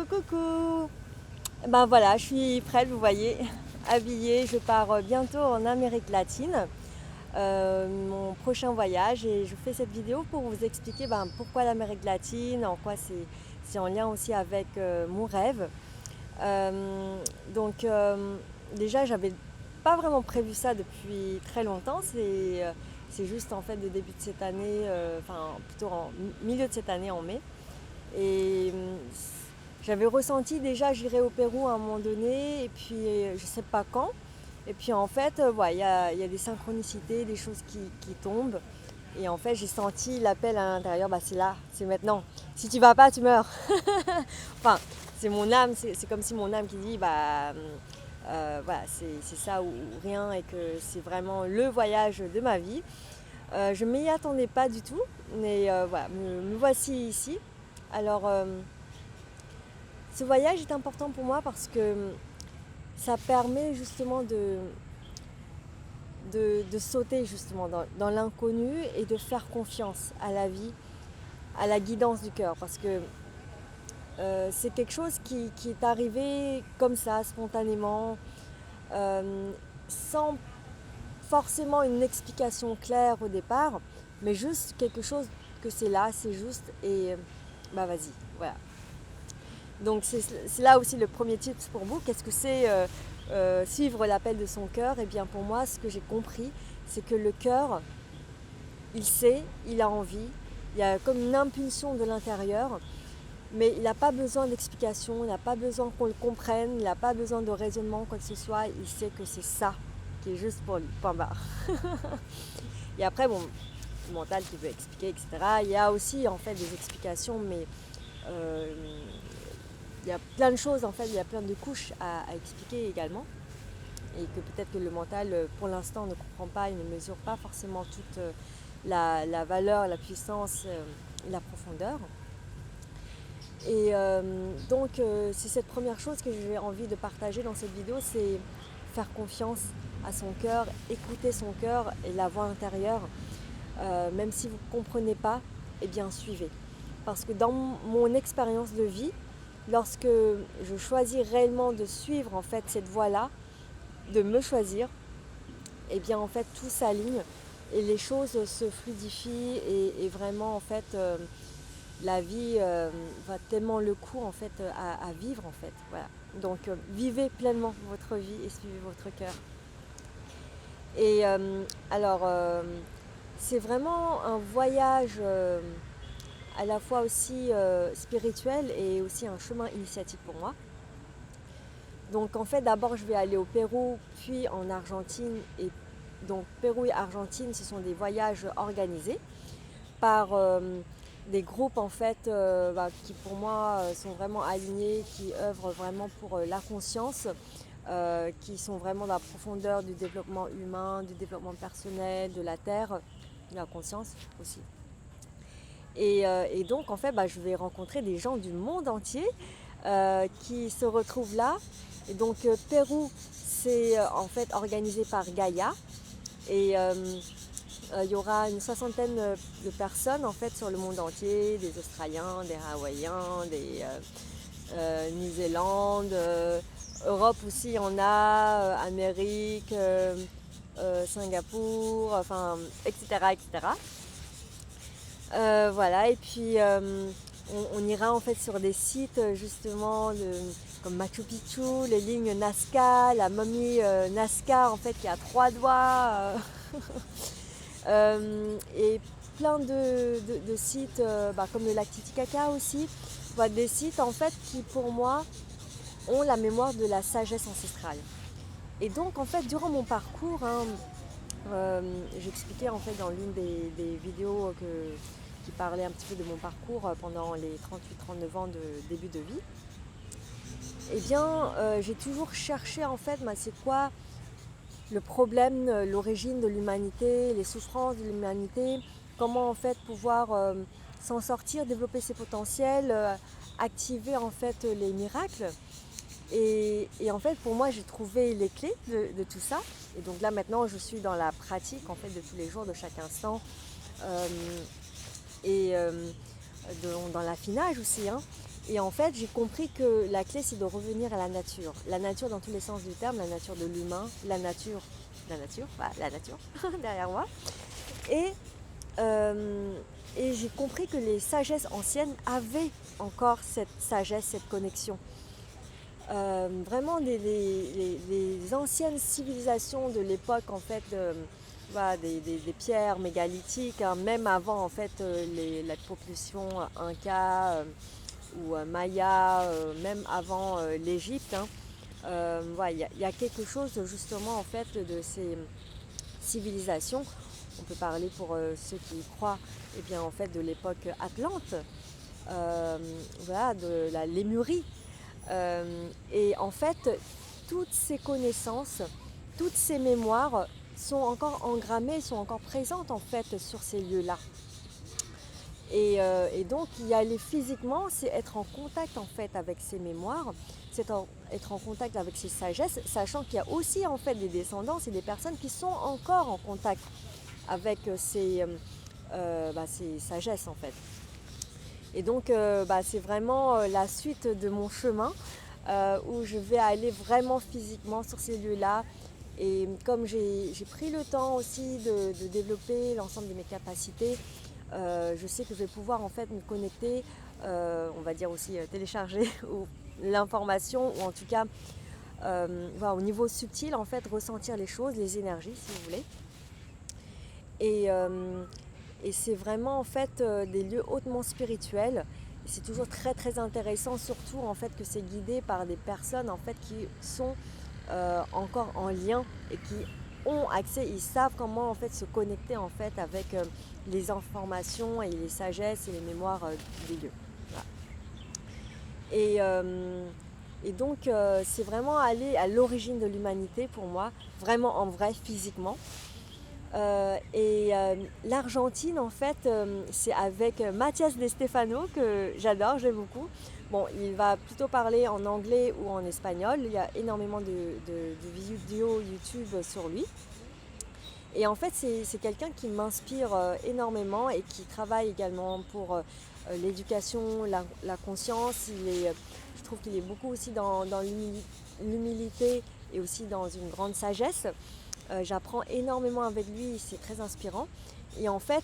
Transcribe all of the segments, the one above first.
Coucou. Ben voilà, je suis prête, vous voyez, habillée. Je pars bientôt en Amérique latine, mon prochain voyage. Et je fais cette vidéo pour vous expliquer pourquoi l'Amérique latine, en quoi c'est en lien aussi avec mon rêve. Euh, donc déjà, j'avais pas vraiment prévu ça depuis très longtemps. C'est juste en fait le début de cette année, enfin plutôt en milieu de cette année en mai. Et j'avais ressenti déjà j'irai au Pérou à un moment donné, et puis je sais pas quand. Et puis en fait, ouais, il y a des synchronicités, des choses qui tombent. Et en fait, j'ai senti l'appel à l'intérieur, c'est là, c'est maintenant. Si tu vas pas, tu meurs. Enfin, c'est mon âme, c'est comme si mon âme qui dit, voilà, c'est ça ou rien, et que c'est vraiment le voyage de ma vie. Je ne m'y attendais pas du tout, mais voilà, me voici ici. Alors, ce voyage est important pour moi parce que ça permet justement de sauter justement dans l'inconnu et de faire confiance à la vie, à la guidance du cœur. Parce que c'est quelque chose qui est arrivé comme ça, spontanément, sans forcément une explication claire au départ, mais juste quelque chose que c'est là, c'est juste, et vas-y, voilà. Donc c'est là aussi le premier tips pour vous. Qu'est-ce que c'est suivre l'appel de son cœur? Et bien pour moi, ce que j'ai compris, c'est que le cœur, il sait, il a envie, il y a comme une impulsion de l'intérieur, mais il n'a pas besoin d'explication, il n'a pas besoin qu'on le comprenne, il n'a pas besoin de raisonnement, quoi que ce soit. Il sait que c'est ça qui est juste pour lui, point barre. Et après, bon, le mental qui veut expliquer, etc. Il y a aussi en fait des explications, mais euh, il y a plein de choses, en fait, il y a plein de couches à expliquer également. Et que peut-être que le mental, pour l'instant, ne comprend pas, il ne mesure pas forcément toute la valeur, la puissance, la profondeur. Et c'est cette première chose que j'ai envie de partager dans cette vidéo, c'est faire confiance à son cœur, écouter son cœur et la voix intérieure. Même si vous ne comprenez pas, eh bien suivez. Parce que dans mon expérience de vie, lorsque je choisis réellement de suivre en fait cette voie-là, de me choisir, eh bien en fait tout s'aligne et les choses se fluidifient et vraiment en fait la vie va tellement le coup en fait à vivre en fait. Voilà. Donc vivez pleinement votre vie et suivez votre cœur. Et alors c'est vraiment un voyage à la fois aussi spirituel et aussi un chemin initiatique pour moi. Donc en fait d'abord je vais aller au Pérou puis en Argentine. Et donc Pérou et Argentine, ce sont des voyages organisés par des groupes en fait qui pour moi sont vraiment alignés, qui œuvrent vraiment pour la conscience, qui sont vraiment dans la profondeur du développement humain, du développement personnel, de la terre, de la conscience aussi. Et donc en fait je vais rencontrer des gens du monde entier qui se retrouvent là. Et donc Pérou, c'est en fait organisé par Gaïa. Et il y aura une soixantaine de personnes en fait sur le monde entier, des Australiens, des Hawaïens, des Nouvelle-Zélande, Europe aussi il y en a, Amérique, Singapour, enfin, etc. etc. Voilà, et puis on ira en fait sur des sites justement comme Machu Picchu, les lignes Nazca, la momie Nazca en fait qui a 3 doigts, et plein de sites comme le lac Titicaca aussi, des sites en fait qui pour moi ont la mémoire de la sagesse ancestrale. Et donc en fait durant mon parcours, j'expliquais en fait dans l'une des vidéos qui parlait un petit peu de mon parcours pendant les 38-39 ans de début de vie. Eh bien, j'ai toujours cherché en fait, c'est quoi le problème, l'origine de l'humanité, les souffrances de l'humanité, comment en fait pouvoir s'en sortir, développer ses potentiels, activer en fait les miracles. Et en fait, pour moi, j'ai trouvé les clés de tout ça. Et donc là, maintenant, je suis dans la pratique en fait de tous les jours, de chaque instant, et dans l'affinage aussi. Et en fait, j'ai compris que la clé, c'est de revenir à la nature. La nature dans tous les sens du terme, la nature de l'humain, voilà, la nature derrière moi. Et, euh, et j'ai compris que les sagesses anciennes avaient encore cette sagesse, cette connexion. Vraiment les anciennes civilisations de l'époque en fait voilà, des pierres mégalithiques, hein, même avant en fait la population inca ou maya, même avant l'Égypte, hein. Voilà, y a quelque chose justement en fait de ces civilisations. On peut parler pour ceux qui y croient, et bien en fait de l'époque Atlante, voilà, de la Lémurie. Et en fait, toutes ces connaissances, toutes ces mémoires sont encore engrammées, sont encore présentes en fait sur ces lieux-là. Et donc y aller physiquement, c'est être en contact en fait avec ces mémoires, c'est être en contact avec ces sagesses, sachant qu'il y a aussi en fait des descendants et des personnes qui sont encore en contact avec ces sagesses en fait. Et donc c'est vraiment la suite de mon chemin où je vais aller vraiment physiquement sur ces lieux-là. Et comme j'ai pris le temps aussi de développer l'ensemble de mes capacités, je sais que je vais pouvoir en fait me connecter, on va dire aussi télécharger l'information ou en tout cas voilà, au niveau subtil en fait ressentir les choses, les énergies si vous voulez. Et, et c'est vraiment en fait des lieux hautement spirituels. Et c'est toujours très très intéressant, surtout en fait que c'est guidé par des personnes en fait qui sont encore en lien et qui ont accès, ils savent comment en fait se connecter en fait avec les informations et les sagesses et les mémoires des lieux. Voilà. Et donc c'est vraiment aller à l'origine de l'humanité pour moi, vraiment en vrai, physiquement. L'Argentine en fait c'est avec Mathias De Stefano que j'adore, j'aime beaucoup. Bon, il va plutôt parler en anglais ou en espagnol, il y a énormément de vidéos YouTube sur lui. Et en fait c'est quelqu'un qui m'inspire énormément et qui travaille également pour l'éducation, la conscience. Je trouve qu'il est beaucoup aussi dans l'humilité et aussi dans une grande sagesse. J'apprends énormément avec lui, c'est très inspirant. Et en fait,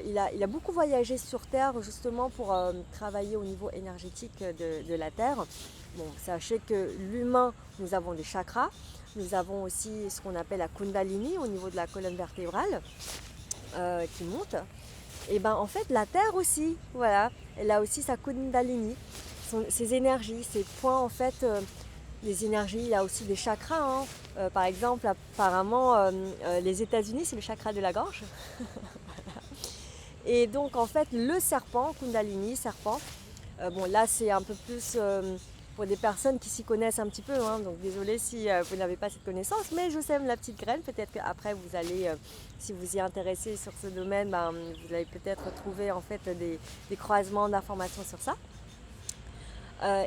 il a beaucoup voyagé sur Terre justement pour travailler au niveau énergétique de la Terre. Bon, sachez que l'humain, nous avons des chakras, nous avons aussi ce qu'on appelle la Kundalini au niveau de la colonne vertébrale qui monte. Et ben en fait, la Terre aussi, voilà, elle a aussi sa Kundalini, ses énergies, ses points en fait. Les énergies, il y a aussi des chakras. Hein. Par exemple, apparemment, les États-Unis, c'est le chakra de la gorge. Et donc, en fait, le serpent, Kundalini, serpent, bon, là, c'est un peu plus pour des personnes qui s'y connaissent un petit peu. Hein. Donc, désolé si vous n'avez pas cette connaissance, mais je sème la petite graine. Peut-être qu'après, vous allez, si vous y intéressez sur ce domaine, vous allez peut-être trouver en fait des croisements d'informations sur ça.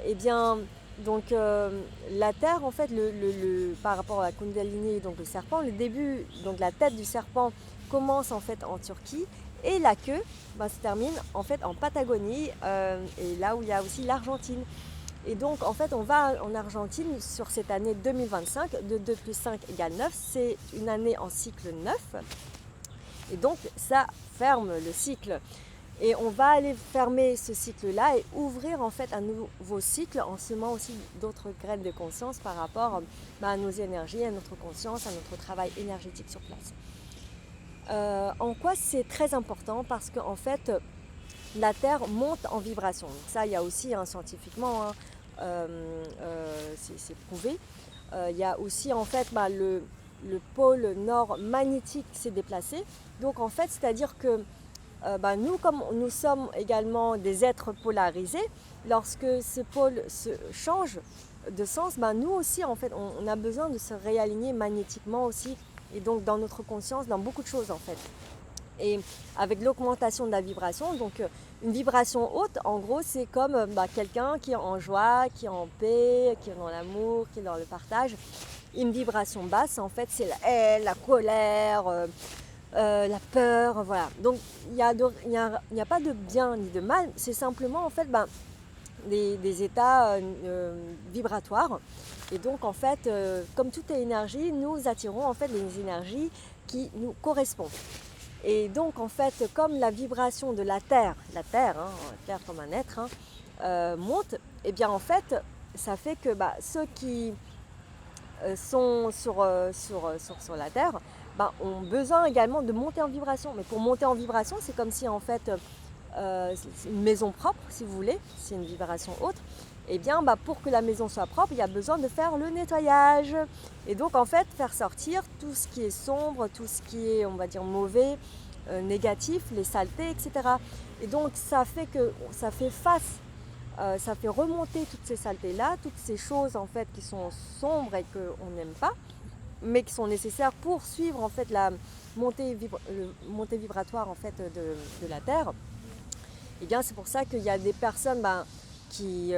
Eh bien, donc la Terre, en fait, par rapport à la Kundalini, donc le serpent, le début, donc la tête du serpent commence en fait en Turquie et la queue se termine en fait en Patagonie et là où il y a aussi l'Argentine. Et donc en fait on va en Argentine sur cette année 2025, de 2 plus 5 égale 9, c'est une année en cycle 9 et donc ça ferme le cycle. Et on va aller fermer ce cycle-là et ouvrir en fait un nouveau cycle en semant aussi d'autres graines de conscience par rapport à nos énergies, à notre conscience, à notre travail énergétique sur place. En quoi c'est très important? Parce qu'en fait, la Terre monte en vibration. Donc ça, il y a aussi scientifiquement, c'est prouvé. Il y a aussi en fait le pôle nord magnétique s'est déplacé. Donc en fait, c'est-à-dire que nous, comme nous sommes également des êtres polarisés, lorsque ce pôle se change de sens, nous aussi en fait on a besoin de se réaligner magnétiquement aussi et donc dans notre conscience, dans beaucoup de choses en fait. Et avec l'augmentation de la vibration, donc une vibration haute, en gros, c'est comme quelqu'un qui est en joie, qui est en paix, qui est dans l'amour, qui est dans le partage. Une vibration basse, en fait, c'est la haine, la colère, la peur, voilà. Donc il n'y a pas de bien ni de mal, c'est simplement en fait des états vibratoires. Et donc en fait, comme tout est énergie, nous attirons en fait les énergies qui nous correspondent. Et donc en fait, comme la vibration de la Terre, Terre comme un être, monte, et bien en fait, ça fait que ceux qui sont sur la Terre ont besoin également de monter en vibration. Mais pour monter en vibration, c'est comme si en fait, c'est une maison propre, si vous voulez, c'est une vibration haute. Et bien pour que la maison soit propre, il y a besoin de faire le nettoyage. Et donc en fait, faire sortir tout ce qui est sombre, tout ce qui est, on va dire, mauvais, négatif, les saletés, etc. Et donc ça fait ça fait remonter toutes ces saletés-là, toutes ces choses en fait qui sont sombres et qu'on n'aime pas, mais qui sont nécessaires pour suivre en fait la montée vibratoire en fait de la Terre. Et bien c'est pour ça qu'il y a des personnes qui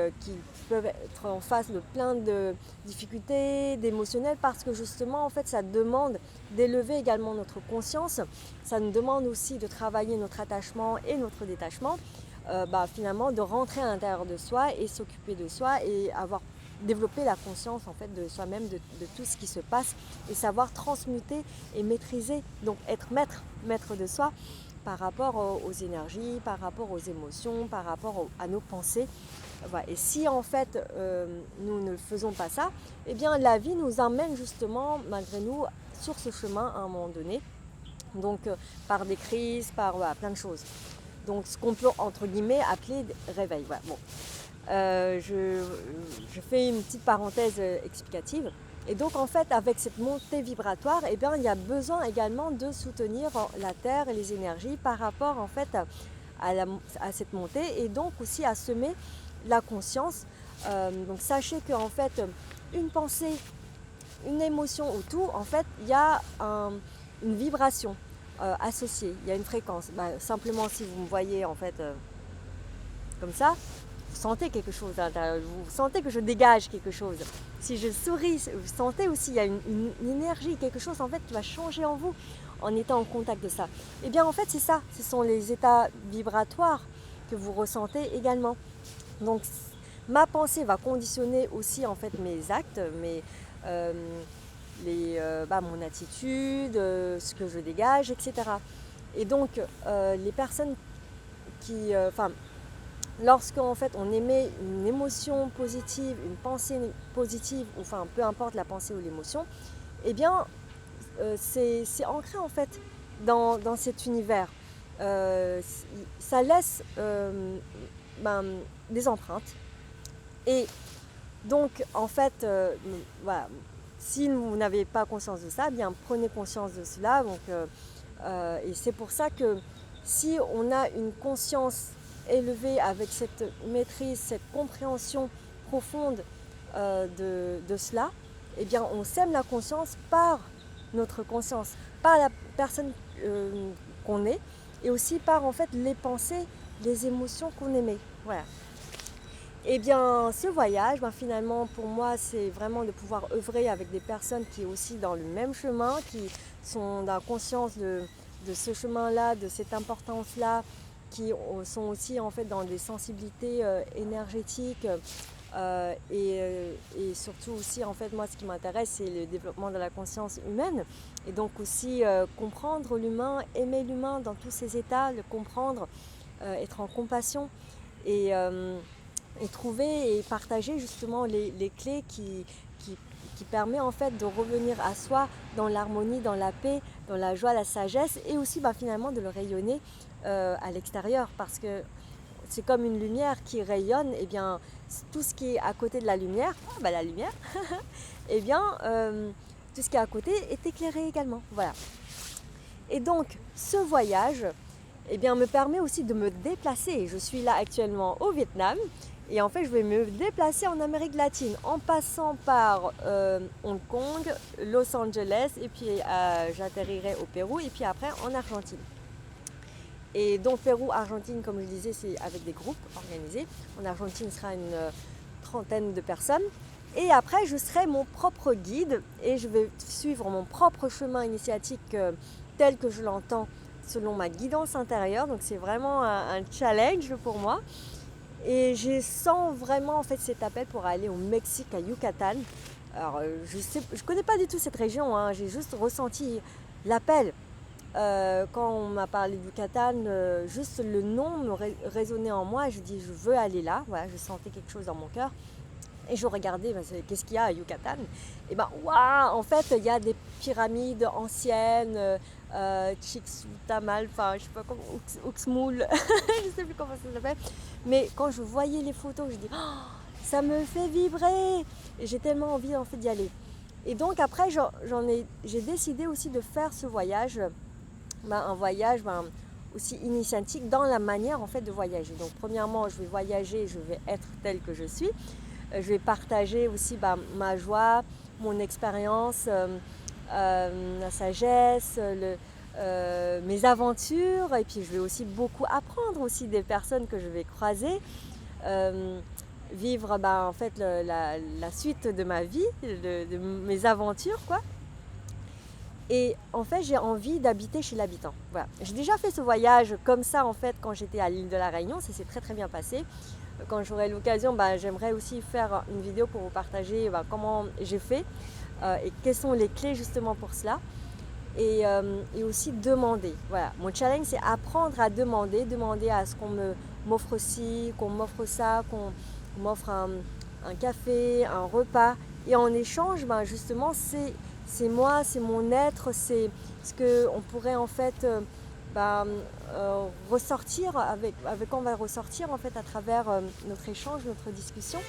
peuvent être en face de plein de difficultés, d'émotionnels, parce que justement en fait ça demande d'élever également notre conscience, ça nous demande aussi de travailler notre attachement et notre détachement, finalement de rentrer à l'intérieur de soi et s'occuper de soi et développer la conscience en fait de soi-même, de tout ce qui se passe, et savoir transmuter et maîtriser, donc être maître de soi par rapport aux énergies, par rapport aux émotions, par rapport à nos pensées. Voilà. Et si en fait nous ne faisons pas ça, eh bien la vie nous emmène justement malgré nous sur ce chemin à un moment donné, donc par des crises, par plein de choses. Donc ce qu'on peut entre guillemets appeler réveil. Voilà. Bon. Je fais une petite parenthèse explicative. Et donc en fait avec cette montée vibratoire, eh bien, il y a besoin également de soutenir la Terre et les énergies par rapport en fait à cette montée, et donc aussi à semer la conscience. Donc sachez qu'en fait une pensée, une émotion ou tout, en fait il y a une vibration associée, il y a une fréquence. Simplement si vous me voyez en fait comme ça, vous sentez quelque chose à l'intérieur, vous sentez que je dégage quelque chose. Si je souris, vous sentez aussi il y a une énergie, quelque chose en fait qui va changer en vous en étant en contact de ça. Et bien en fait c'est ça, ce sont les états vibratoires que vous ressentez également. Donc ma pensée va conditionner aussi en fait mes actes, mon attitude, ce que je dégage, etc. Et donc les personnes qui, lorsque en fait on émet une émotion positive, une pensée positive, enfin peu importe la pensée ou l'émotion, eh bien c'est ancré en fait dans cet univers. Ça laisse des empreintes. Et donc en fait, voilà, si vous n'avez pas conscience de ça, eh bien prenez conscience de cela. Donc, et c'est pour ça que si on a une conscience élevée avec cette maîtrise, cette compréhension profonde de cela, eh bien on sème la conscience par notre conscience, par la personne qu'on est, et aussi par en fait les pensées, les émotions qu'on émet. Voilà. Et bien ce voyage, finalement pour moi c'est vraiment de pouvoir œuvrer avec des personnes qui sont aussi dans le même chemin, qui sont dans la conscience de ce chemin-là, de cette importance-là, qui sont aussi en fait dans des sensibilités énergétiques, et surtout aussi en fait moi ce qui m'intéresse c'est le développement de la conscience humaine, et donc aussi comprendre l'humain, aimer l'humain dans tous ses états, le comprendre, être en compassion, et trouver et partager justement les clés qui permet en fait de revenir à soi dans l'harmonie, dans la paix, dans la joie, la sagesse, et aussi finalement de le rayonner à l'extérieur, parce que c'est comme une lumière qui rayonne, et bien tout ce qui est à côté de la lumière, la lumière, et bien tout ce qui est à côté est éclairé également. Voilà. Et donc ce voyage me permet aussi de me déplacer. Je suis là actuellement au Vietnam, et en fait je vais me déplacer en Amérique latine en passant par Hong Kong, Los Angeles, et puis j'atterrirai au Pérou, et puis après en Argentine. Et donc Pérou, Argentine, comme je disais, c'est avec des groupes organisés. En Argentine, ce sera une trentaine de personnes. Et après, je serai mon propre guide, et je vais suivre mon propre chemin initiatique tel que je l'entends selon ma guidance intérieure. Donc c'est vraiment un challenge pour moi. Et je sens vraiment en fait cet appel pour aller au Mexique, à Yucatan. Alors je connais pas du tout cette région, hein, j'ai juste ressenti l'appel. Quand on m'a parlé du Yucatan, juste le nom me résonnait en moi et je dis je veux aller là. Voilà, je sentais quelque chose dans mon cœur. Et je regardais, qu'est-ce qu'il y a à Yucatan? Et ben, waouh, en fait, il y a des pyramides anciennes, Chicxulub, enfin, je sais pas comment, Uxmal, je sais plus comment ça s'appelle. Mais quand je voyais les photos, je dis, oh, ça me fait vibrer. Et j'ai tellement envie en fait d'y aller. Et donc après, j'ai décidé aussi de faire ce voyage, un voyage aussi initiatique dans la manière en fait de voyager. Donc premièrement, je vais voyager, je vais être telle que je suis. Je vais partager aussi ma joie, mon expérience, la sagesse, mes aventures. Et puis je vais aussi beaucoup apprendre aussi des personnes que je vais croiser. Vivre en fait la suite de ma vie, de mes aventures quoi. Et en fait j'ai envie d'habiter chez l'habitant. Voilà. J'ai déjà fait ce voyage comme ça en fait quand j'étais à l'île de la Réunion, ça s'est très très bien passé. Quand j'aurai l'occasion, j'aimerais aussi faire une vidéo pour vous partager comment j'ai fait et quelles sont les clés justement pour cela. Et aussi demander. Voilà. Mon challenge, c'est apprendre à demander à ce qu'on m'offre ci, qu'on m'offre ça, qu'on m'offre un café, un repas. Et en échange, justement, c'est moi, c'est mon être, c'est ce qu'on pourrait en fait ressortir, avec quoi on va ressortir en fait à travers notre échange, notre discussion.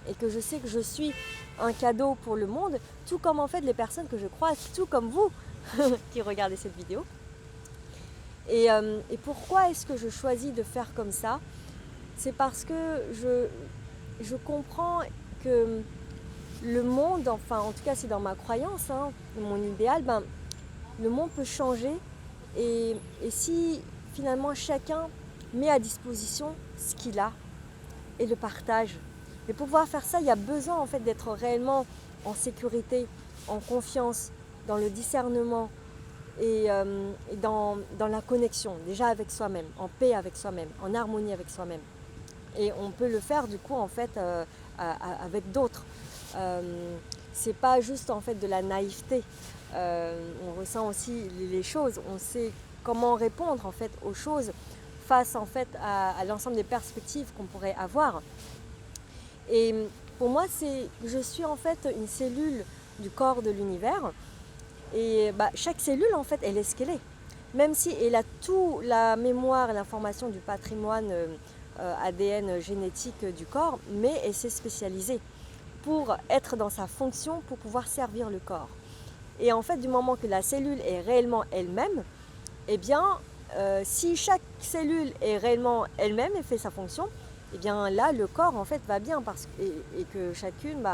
Et que je sais que je suis un cadeau pour le monde, tout comme en fait les personnes que je croise, tout comme vous qui regardez cette vidéo. Et pourquoi est-ce que je choisis de faire comme ça? C'est parce que je comprends que le monde, enfin en tout cas c'est dans ma croyance, mon idéal, le monde peut changer et si finalement chacun met à disposition ce qu'il a et le partage. Et pour pouvoir faire ça, il y a besoin en fait d'être réellement en sécurité, en confiance, dans le discernement et dans la connexion, déjà avec soi-même, en paix avec soi-même, en harmonie avec soi-même. Et on peut le faire du coup en fait avec d'autres. C'est pas juste en fait de la naïveté. On ressent aussi les choses, on sait comment répondre en fait aux choses face en fait à l'ensemble des perspectives qu'on pourrait avoir. Et pour moi, je suis en fait une cellule du corps de l'univers. Et chaque cellule, en fait, elle est ce qu'elle est. Même si elle a toute la mémoire et l'information du patrimoine ADN génétique du corps, mais elle s'est spécialisée pour être dans sa fonction, pour pouvoir servir le corps. Et en fait, du moment que la cellule est réellement elle-même, eh bien, si chaque cellule est réellement elle-même et fait sa fonction, et bien là le corps en fait va bien et que chacune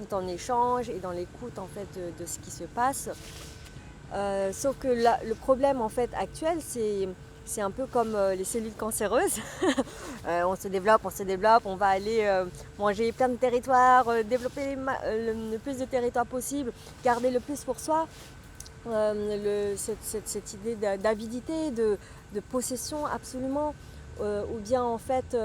est en échange et dans l'écoute en fait de ce qui se passe. Sauf que le problème en fait actuel c'est un peu comme les cellules cancéreuses. On se développe, on va aller manger plein de territoires, développer le plus de territoires possible, garder le plus pour soi. Cette idée d'avidité, de possession absolument, ou bien en fait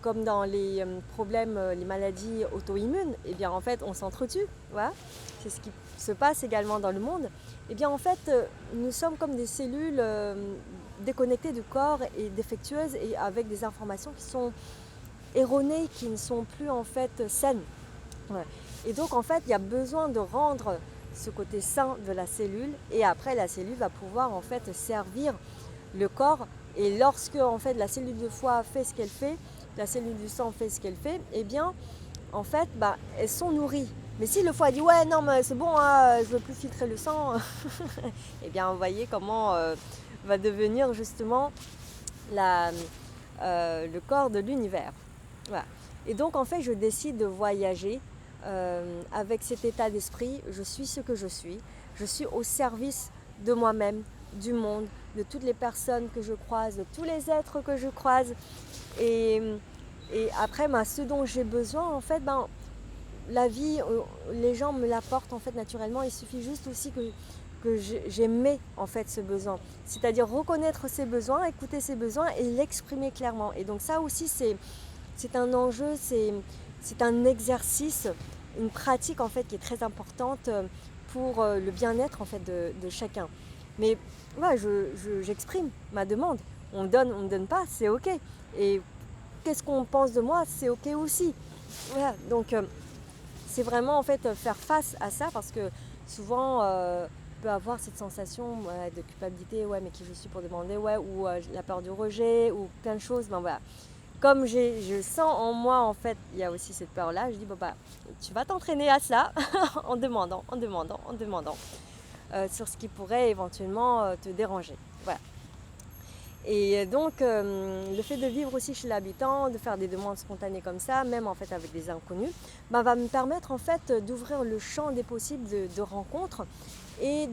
comme dans les problèmes, les maladies auto-immunes, et bien en fait on s'entretue, voilà. C'est ce qui se passe également dans le monde. Et bien en fait nous sommes comme des cellules déconnectées du corps et défectueuses et avec des informations qui sont erronées, qui ne sont plus en fait saines. Ouais. Et donc en fait il y a besoin de rendre ce côté sain de la cellule et après la cellule va pouvoir en fait servir le corps. Et lorsque en fait la cellule de foie fait ce qu'elle fait, la cellule du sang fait ce qu'elle fait, et bien en fait elles sont nourries. Mais si le foie dit ouais non mais c'est bon, je veux plus filtrer le sang, et bien vous voyez comment va devenir justement le corps de l'univers. Voilà. Et donc en fait je décide de voyager avec cet état d'esprit. Je suis ce que je suis au service de moi-même, du monde, de toutes les personnes que je croise, de tous les êtres que je croise. Et après, ce dont j'ai besoin, en fait, la vie, les gens me l'apportent en fait naturellement. Il suffit juste aussi j'aimais en fait ce besoin. C'est-à-dire reconnaître ses besoins, écouter ses besoins et l'exprimer clairement. Et donc ça aussi c'est un enjeu, c'est un exercice, une pratique en fait qui est très importante pour le bien-être en fait de chacun. Mais voilà, j'exprime ma demande. On me donne pas, c'est ok. Et qu'est-ce qu'on pense de moi, c'est ok aussi. Voilà, donc c'est vraiment en fait faire face à ça parce que souvent on peut avoir cette sensation de culpabilité, ouais mais qui je suis pour demander, ouais, ou la peur du rejet ou plein de choses. Ben voilà. Comme je sens en moi en fait, il y a aussi cette peur là, je dis bon bah tu vas t'entraîner à ça en demandant sur ce qui pourrait éventuellement te déranger. Voilà. Et donc le fait de vivre aussi chez l'habitant, de faire des demandes spontanées comme ça, même en fait avec des inconnus, bah, va me permettre en fait d'ouvrir le champ des possibles de rencontres et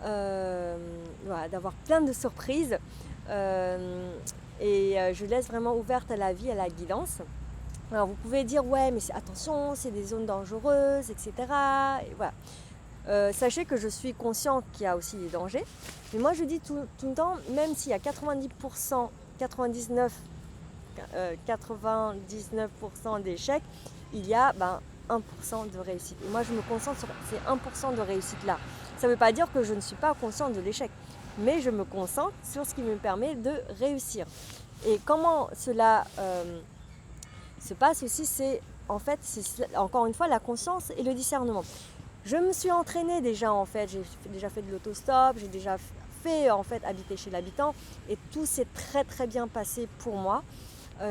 voilà, d'avoir plein de surprises. Je laisse vraiment ouverte à la vie, à la guidance. Alors vous pouvez dire ouais mais attention, c'est des zones dangereuses, etc. Et voilà. Sachez que je suis consciente qu'il y a aussi des dangers. Mais moi je dis tout le temps, même s'il y a 99% d'échecs, il y a 1% de réussite. Et moi je me concentre sur ces 1% de réussite là. Ça ne veut pas dire que je ne suis pas consciente de l'échec, mais je me concentre sur ce qui me permet de réussir. Et comment cela se passe aussi, c'est en fait, c'est encore une fois la conscience et le discernement. Je me suis entraînée déjà en fait, j'ai déjà fait de l'autostop, j'ai déjà fait en fait habiter chez l'habitant et tout s'est très très bien passé pour moi.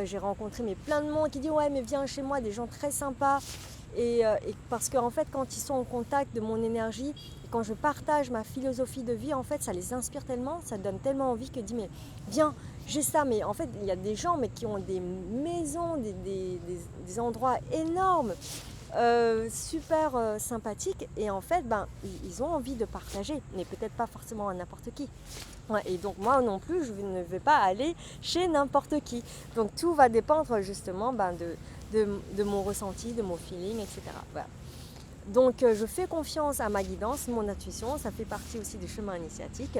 J'ai rencontré plein de monde qui dit ouais mais viens chez moi, des gens très sympas et parce qu'en fait quand ils sont en contact de mon énergie et quand je partage ma philosophie de vie en fait ça les inspire tellement, ça donne tellement envie que dis mais viens, j'ai ça. Mais en fait il y a des gens mais qui ont des maisons, des endroits énormes. Super sympathiques et en fait ils ont envie de partager mais peut-être pas forcément à n'importe qui. Ouais, et donc moi non plus je ne vais pas aller chez n'importe qui, donc tout va dépendre justement de mon ressenti, de mon feeling, etc. Voilà. Donc je fais confiance à ma guidance, mon intuition, ça fait partie aussi du chemin initiatique.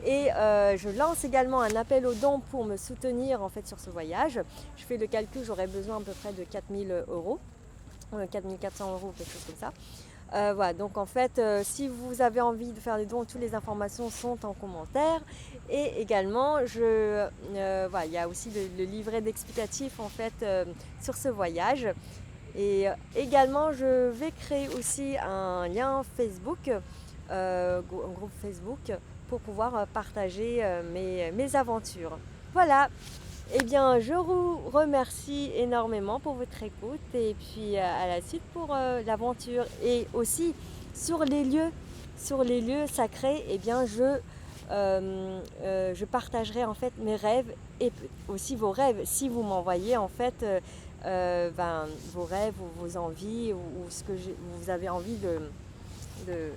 Et je lance également un appel aux dons pour me soutenir en fait sur ce voyage. Je fais le calcul, j'aurai besoin à peu près de 4000 euros. 4400 euros, quelque chose comme ça. Voilà, donc en fait, si vous avez envie de faire des dons, toutes les informations sont en commentaire. Et également, voilà, il y a aussi le livret d'explicatif en fait sur ce voyage. Et également, je vais créer aussi un lien Facebook, un groupe Facebook, pour pouvoir partager mes aventures. Voilà. Eh bien, je vous remercie énormément pour votre écoute et puis à la suite pour l'aventure. Et aussi sur les lieux sacrés, eh bien, je partagerai en fait mes rêves et aussi vos rêves. Si vous m'envoyez en fait vos rêves ou vos envies ou ce que vous avez envie de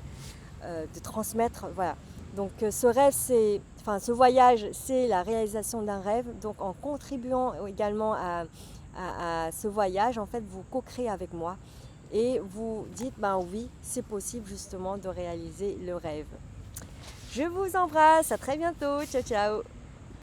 transmettre, voilà. Donc ce voyage, c'est la réalisation d'un rêve. Donc en contribuant également à ce voyage, en fait, vous co-créez avec moi et vous dites, oui, c'est possible justement de réaliser le rêve. Je vous embrasse, à très bientôt, ciao ciao.